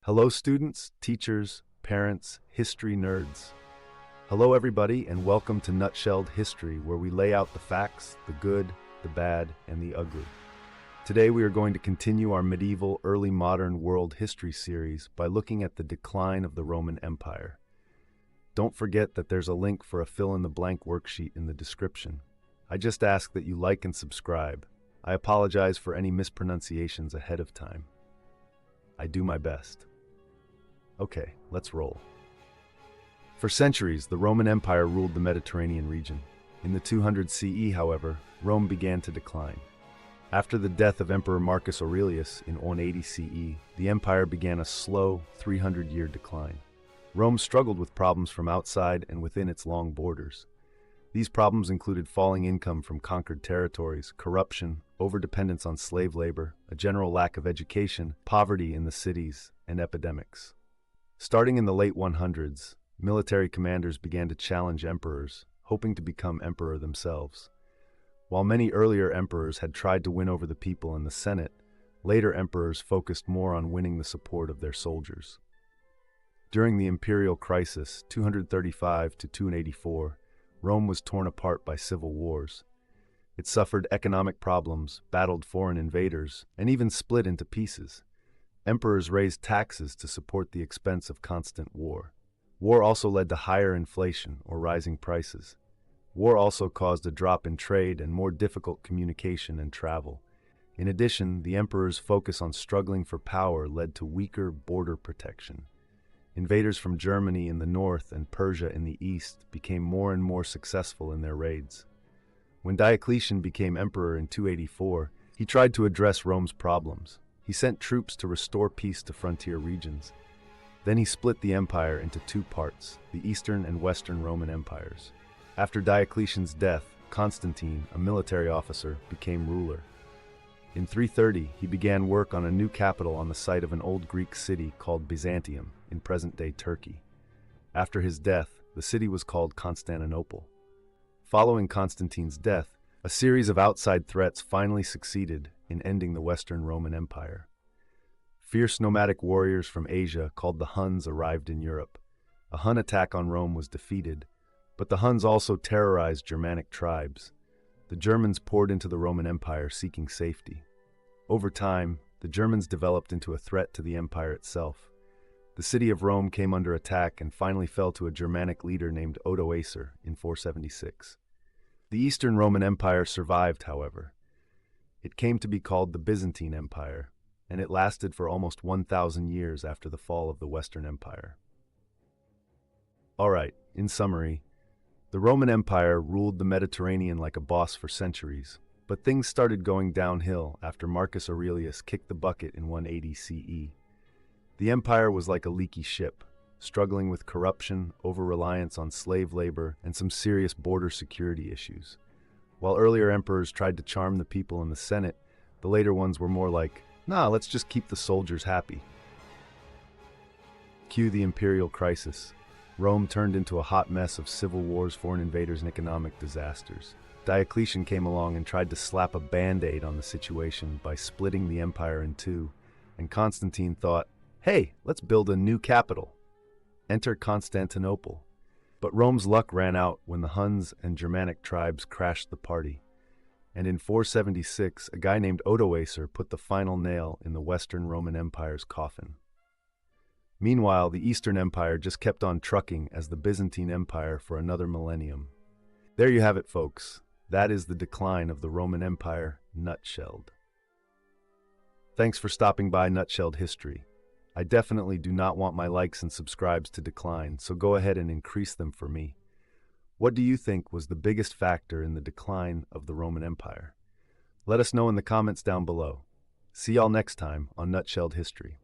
Hello, students, teachers, parents, history nerds. Hello, everybody, and welcome to Nutshelled History, where we lay out the facts, the good, the bad, and the ugly. Today, we are going to continue our medieval, early modern world history series by looking at the decline of the Roman Empire. Don't forget that there's a link for a fill-in-the-blank worksheet in the description. I just ask that you like and subscribe. I apologize for any mispronunciations ahead of time. I do my best. Okay, let's roll. For centuries, the Roman Empire ruled the Mediterranean region. In the 200 CE, however, Rome began to decline. After the death of Emperor Marcus Aurelius in 180 CE, the empire began a slow 300-year decline. Rome struggled with problems from outside and within its long borders. These problems included falling income from conquered territories, corruption, overdependence on slave labor, a general lack of education, poverty in the cities, and epidemics. Starting in the late 100s, military commanders began to challenge emperors, hoping to become emperor themselves. While many earlier emperors had tried to win over the people and the Senate, later emperors focused more on winning the support of their soldiers. During the imperial crisis, 235 to 284, Rome was torn apart by civil wars. It suffered economic problems, battled foreign invaders, and even split into pieces. Emperors raised taxes to support the expense of constant war. War also led to higher inflation or rising prices. War also caused a drop in trade and more difficult communication and travel. In addition, the emperor's focus on struggling for power led to weaker border protection. Invaders from Germany in the north and Persia in the east became more and more successful in their raids. When Diocletian became emperor in 284, he tried to address Rome's problems. He sent troops to restore peace to frontier regions. Then he split the empire into two parts, the Eastern and Western Roman empires. After Diocletian's death, Constantine, a military officer, became ruler. In 330, he began work on a new capital on the site of an old Greek city called Byzantium, in present-day Turkey. After his death, the city was called Constantinople. Following Constantine's death, a series of outside threats finally succeeded in ending the Western Roman Empire. Fierce nomadic warriors from Asia called the Huns arrived in Europe. A Hun attack on Rome was defeated, but the Huns also terrorized Germanic tribes. The Germans poured into the Roman Empire seeking safety. Over time, the Germans developed into a threat to the empire itself. The city of Rome came under attack and finally fell to a Germanic leader named Odoacer in 476. The Eastern Roman Empire survived, however. It came to be called the Byzantine Empire, and it lasted for almost 1,000 years after the fall of the Western Empire. Alright, in summary, the Roman Empire ruled the Mediterranean like a boss for centuries, but things started going downhill after Marcus Aurelius kicked the bucket in 180 CE. The empire was like a leaky ship, struggling with corruption, over-reliance on slave labor, and some serious border security issues. While earlier emperors tried to charm the people in the Senate, the later ones were more like, nah, let's just keep the soldiers happy. Cue the imperial crisis. Rome turned into a hot mess of civil wars, foreign invaders, and economic disasters. Diocletian came along and tried to slap a band-aid on the situation by splitting the empire in two, and Constantine thought, hey, let's build a new capital. Enter Constantinople. But Rome's luck ran out when the Huns and Germanic tribes crashed the party. And in 476, a guy named Odoacer put the final nail in the Western Roman Empire's coffin. Meanwhile, the Eastern Empire just kept on trucking as the Byzantine Empire for another millennium. There you have it, folks. That is the decline of the Roman Empire, nutshelled. Thanks for stopping by Nutshelled History. I definitely do not want my likes and subscribes to decline, so go ahead and increase them for me. What do you think was the biggest factor in the decline of the Roman Empire? Let us know in the comments down below. See y'all next time on Nutshelled History.